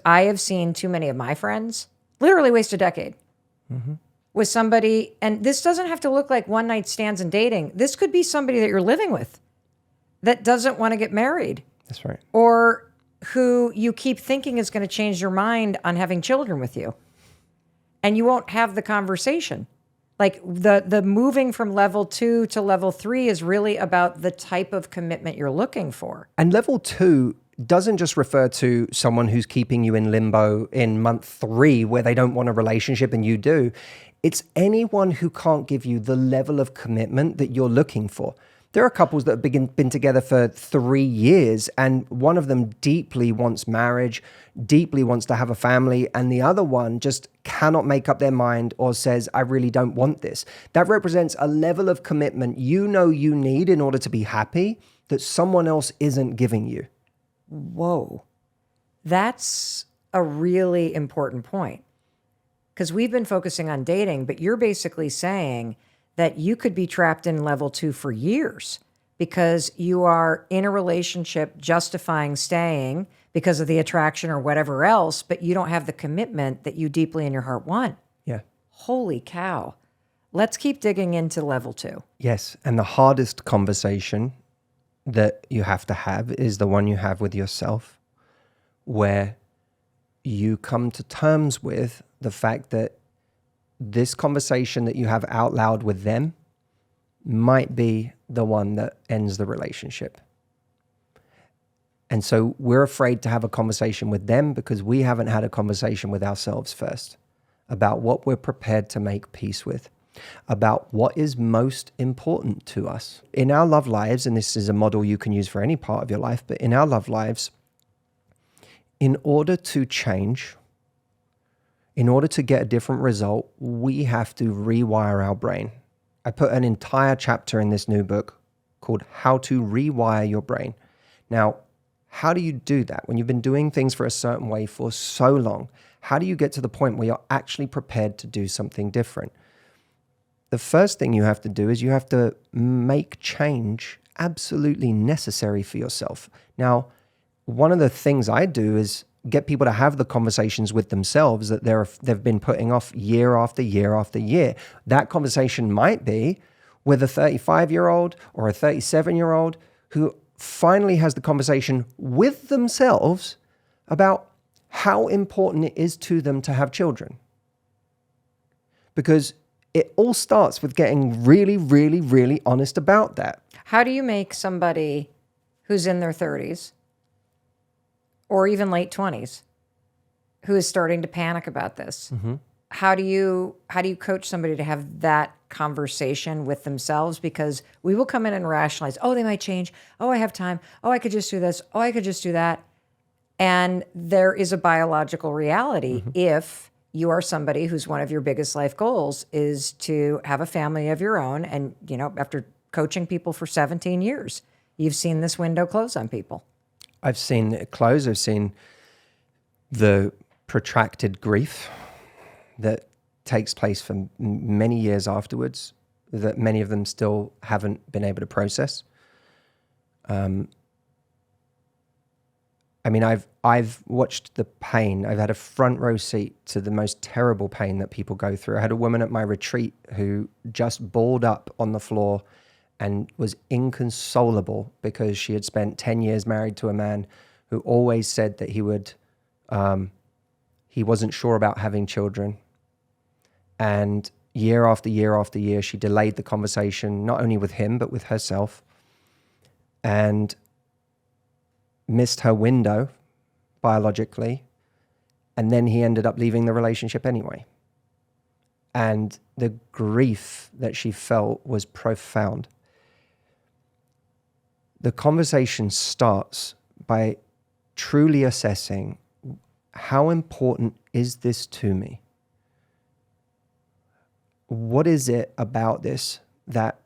I have seen too many of my friends literally waste a decade with somebody. And this doesn't have to look like one night stands and dating. This could be somebody that you're living with that doesn't want to get married. That's right. Or who you keep thinking is going to change your mind on having children with you. And you won't have the conversation. Like the moving from level 2 to level 3 is really about the type of commitment you're looking for. And level 2 doesn't just refer to someone who's keeping you in limbo in month 3 where they don't want a relationship and you do. It's anyone who can't give you the level of commitment that you're looking for. There are couples that have been together for 3 years, and one of them deeply wants marriage, deeply wants to have a family, and the other one just cannot make up their mind or says, I really don't want this. That represents a level of commitment you know you need in order to be happy that someone else isn't giving you. Whoa. That's a really important point. Because we've been focusing on dating, but you're basically saying that you could be trapped in level 2 for years because you are in a relationship justifying staying because of the attraction or whatever else, but you don't have the commitment that you deeply in your heart want. Yeah. Holy cow. Let's keep digging into level 2. Yes. And the hardest conversation that you have to have is the one you have with yourself, where you come to terms with the fact that this conversation that you have out loud with them might be the one that ends the relationship. And so we're afraid to have a conversation with them because we haven't had a conversation with ourselves first about what we're prepared to make peace with, about what is most important to us. In our love lives, and this is a model you can use for any part of your life, but in our love lives, in order to change, in order to get a different result, we have to rewire our brain. I put an entire chapter in this new book called How to Rewire Your Brain. Now, how do you do that? When you've been doing things for a certain way for so long, how do you get to the point where you're actually prepared to do something different? The first thing you have to do is you have to make change absolutely necessary for yourself. Now, one of the things I do is get people to have the conversations with themselves that they've been putting off year after year after year. That conversation might be with a 35-year-old or a 37-year-old who finally has the conversation with themselves about how important it is to them to have children. Because it all starts with getting really, really, really honest about that. How do you make somebody who's in their 30s or even late 20s who is starting to panic about this? Mm-hmm. How do you coach somebody to have that conversation with themselves? Because we will come in and rationalize, oh, they might change. Oh, I have time. Oh, I could just do this. Oh, I could just do that. And there is a biological reality if you are somebody whose one of your biggest life goals is to have a family of your own. And, you know, after coaching people for 17 years, you've seen this window close on people. I've seen it close. I've seen the protracted grief that takes place for many years afterwards that many of them still haven't been able to process. I mean, I've watched the pain. I've had a front row seat to the most terrible pain that people go through. I had a woman at my retreat who just balled up on the floor and was inconsolable because she had spent 10 years married to a man who always said that he wasn't sure about having children. And year after year after year, she delayed the conversation, not only with him, but with herself, and missed her window biologically. And then he ended up leaving the relationship anyway. And the grief that she felt was profound. The conversation starts by truly assessing, how important is this to me? What is it about this that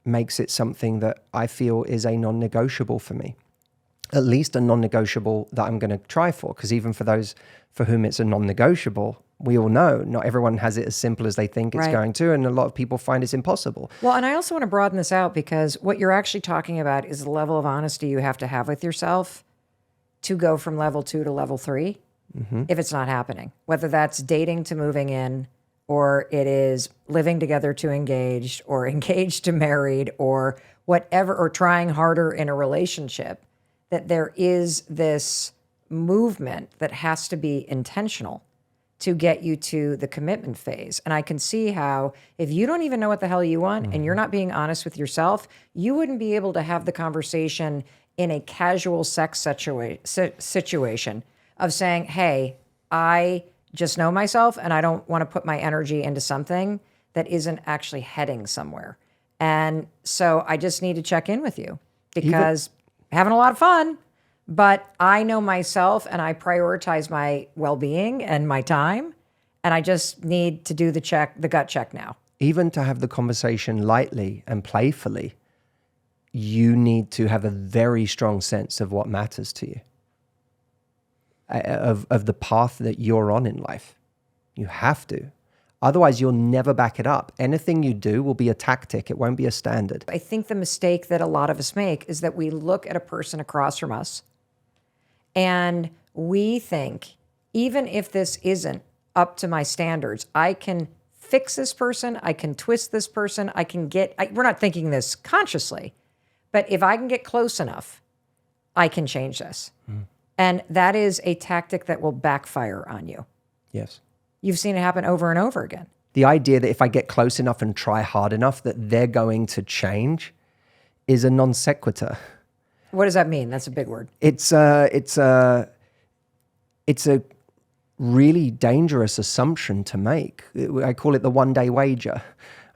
makes it something that I feel is a non-negotiable for me? At least a non-negotiable that I'm going to try for, because even for those for whom it's a non-negotiable, we all know not everyone has it as simple as they think it's going to, and a lot of people find it's impossible. Well, and I also want to broaden this out because what you're actually talking about is the level of honesty you have to have with yourself to go from level 2 to level 3. if it's not happening, whether that's dating to moving in, or it is living together to engaged, or engaged to married, or whatever, or trying harder in a relationship, that there is this movement that has to be intentional to get you to the commitment phase. And I can see how if you don't even know what the hell you want and you're not being honest with yourself, you wouldn't be able to have the conversation in a casual sex situation of saying, hey, I just know myself and I don't want to put my energy into something that isn't actually heading somewhere. And so I just need to check in with you because having a lot of fun, but I know myself and I prioritize my well-being and my time. And I just need to do the gut check now. Even to have the conversation lightly and playfully, you need to have a very strong sense of what matters to you. Of the path that you're on in life. You have to. Otherwise, you'll never back it up. Anything you do will be a tactic. It won't be a standard. I think the mistake that a lot of us make is that we look at a person across from us and we think, even if this isn't up to my standards, I can fix this person, I can twist this person, we're not thinking this consciously, but if I can get close enough, I can change this. And that is a tactic that will backfire on you. Yes. You've seen it happen over and over again. The idea that if I get close enough and try hard enough that they're going to change is a non sequitur. What does that mean? That's a big word. It's a really dangerous assumption to make. I call it the one-day wager.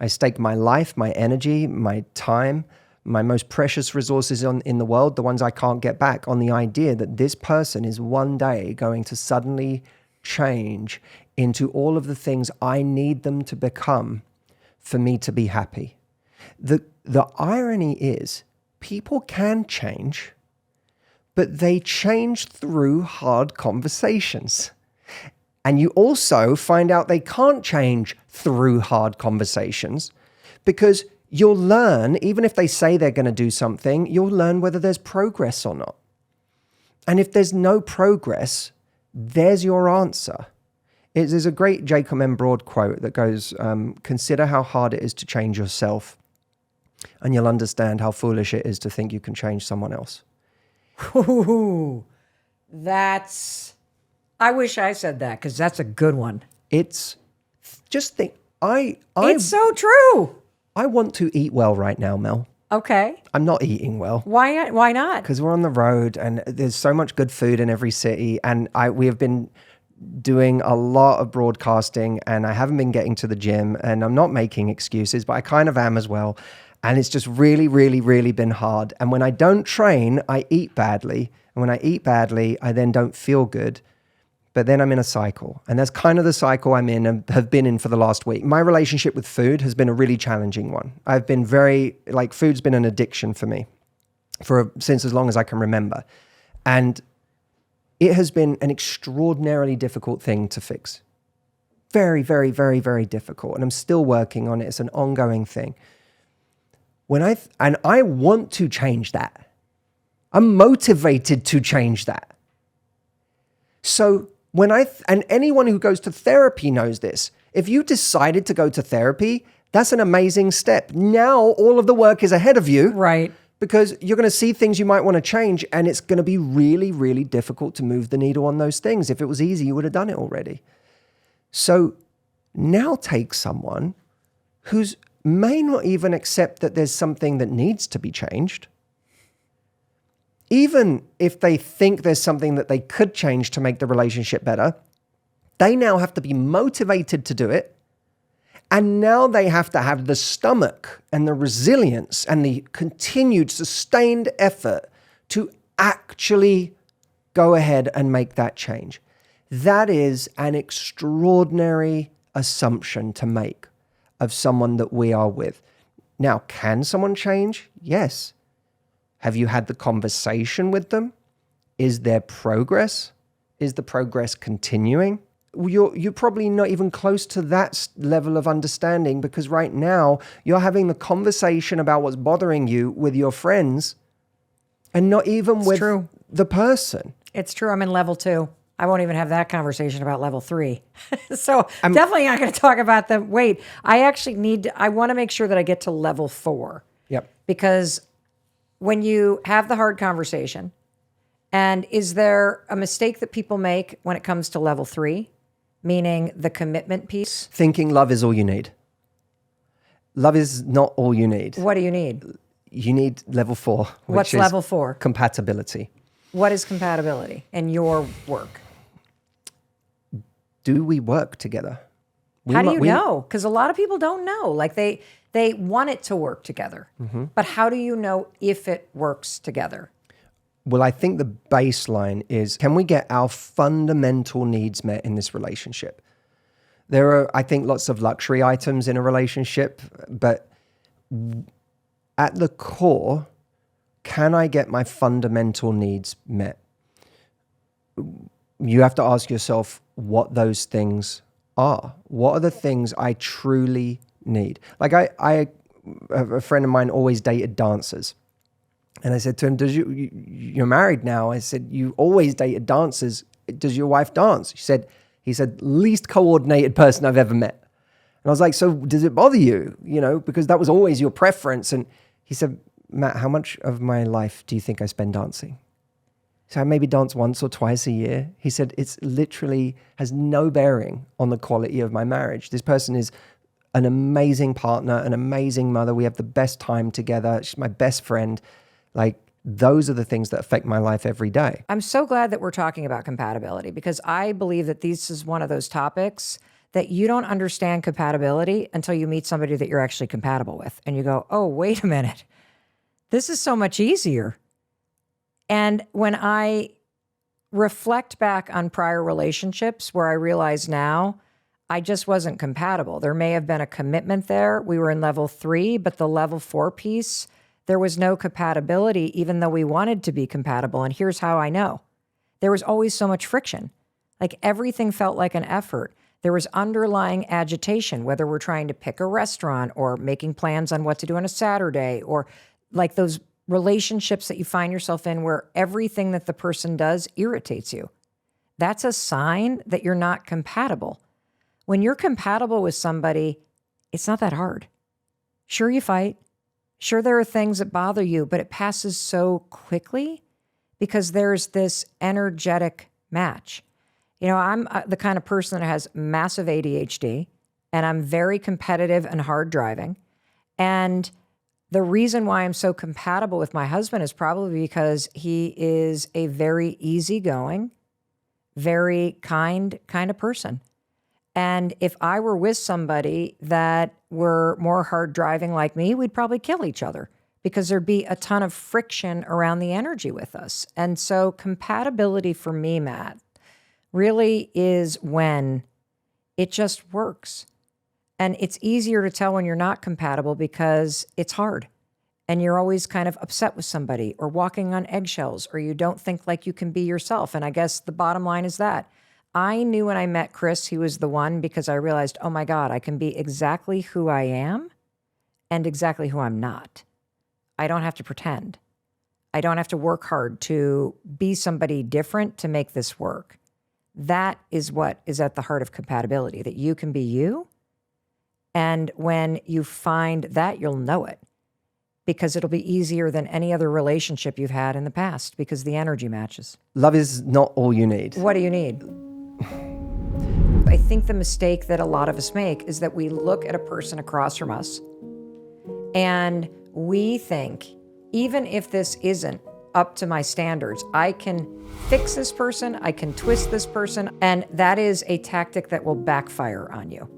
I stake my life, my energy, my time, my most precious resources in the world, the ones I can't get back, on the idea that this person is one day going to suddenly change into all of the things I need them to become for me to be happy. The irony is people can change, but they change through hard conversations. And you also find out they can't change through hard conversations because you'll learn, even if they say they're going to do something, you'll learn whether there's progress or not. And if there's no progress, there's your answer. There's a great Jacob M. Broad quote that goes, consider how hard it is to change yourself, and you'll understand how foolish it is to think you can change someone else. Ooh, I wish I said that because that's a good one. It's so true. I want to eat well right now, Mel. Okay. I'm not eating well. Why not? Because we're on the road and there's so much good food in every city. And we have been doing a lot of broadcasting and I haven't been getting to the gym, and I'm not making excuses, but I kind of am as well. And it's just really, really, really been hard. And when I don't train, I eat badly. And when I eat badly, I then don't feel good. But then I'm in a cycle. And that's kind of the cycle I'm in and have been in for the last week. My relationship with food has been a really challenging one. I've been food's been an addiction for me since as long as I can remember. And it has been an extraordinarily difficult thing to fix. Very, very, very, very difficult. And I'm still working on it. It's an ongoing thing. And I want to change that. I'm motivated to change that. So and anyone who goes to therapy knows this. If you decided to go to therapy, that's an amazing step. Now all of the work is ahead of you. Right. Because you're going to see things you might want to change, and it's going to be really, really difficult to move the needle on those things. If it was easy, you would have done it already. So now take someone who's may not even accept that there's something that needs to be changed. Even if they think there's something that they could change to make the relationship better, they now have to be motivated to do it. And now they have to have the stomach and the resilience and the continued sustained effort to actually go ahead and make that change. That is an extraordinary assumption to make of someone that we are with. Now, can someone change? Yes. Have you had the conversation with them? Is there progress? Is the progress continuing? You're probably not even close to that level of understanding, because right now you're having the conversation about what's bothering you with your friends and not even with the person. It's true. I'm in level 2. I won't even have that conversation about level 3. So I'm definitely not going to talk about the wait. I want to make sure that I get to level 4. Yep. Because when you have the hard conversation, and is there a mistake that people make when it comes to level 3, meaning the commitment piece? Thinking love is all you need. Love is not all you need. What do you need? You need level 4. What's which is level 4? Compatibility. What is compatibility in your work? Do we work together? How do you know? Because a lot of people don't know. Like they want it to work together. But how do you know if it works together? Well, I think the baseline is, can we get our fundamental needs met in this relationship? There are, I think, lots of luxury items in a relationship, but at the core, can I get my fundamental needs met? You have to ask yourself what those things are. What are the things I truly need? Like a friend of mine always dated dancers. And I said to him, you're married now. I said, you always dated dancers. Does your wife dance? He said, least coordinated person I've ever met. And I was like, so does it bother you? Because that was always your preference. And he said, Matt, how much of my life do you think I spend dancing? So I maybe dance once or twice a year. He said, it's literally has no bearing on the quality of my marriage. This person is an amazing partner, an amazing mother. We have the best time together. She's my best friend. Like, those are the things that affect my life every day. I'm so glad that we're talking about compatibility, because I believe that this is one of those topics that you don't understand compatibility until you meet somebody that you're actually compatible with. And you go, oh, wait a minute. This is so much easier. And when I reflect back on prior relationships where I realize now I just wasn't compatible. There may have been a commitment there. We were in level 3, but the level 4 piece, there was no compatibility, even though we wanted to be compatible. And here's how I know. There was always so much friction. Like, everything felt like an effort. There was underlying agitation, whether we're trying to pick a restaurant or making plans on what to do on a Saturday, or like those relationships that you find yourself in where everything that the person does irritates you. That's a sign that you're not compatible. When you're compatible with somebody, it's not that hard. Sure, you fight. Sure, there are things that bother you, but it passes so quickly because there's this energetic match. I'm the kind of person that has massive ADHD, and I'm very competitive and hard driving. And the reason why I'm so compatible with my husband is probably because he is a very easygoing, very kind of person. And if I were with somebody that were more hard driving like me, we'd probably kill each other because there'd be a ton of friction around the energy with us. And so compatibility for me, Matt, really is when it just works. And it's easier to tell when you're not compatible because it's hard. And you're always kind of upset with somebody or walking on eggshells, or you don't think like you can be yourself. And I guess the bottom line is that I knew when I met Chris, he was the one, because I realized, oh my God, I can be exactly who I am and exactly who I'm not. I don't have to pretend. I don't have to work hard to be somebody different to make this work. That is what is at the heart of compatibility, that you can be you. And when you find that, you'll know it, because it'll be easier than any other relationship you've had in the past because the energy matches. Love is not all you need. What do you need? I think the mistake that a lot of us make is that we look at a person across from us and we think, even if this isn't up to my standards, I can fix this person, I can twist this person, and that is a tactic that will backfire on you.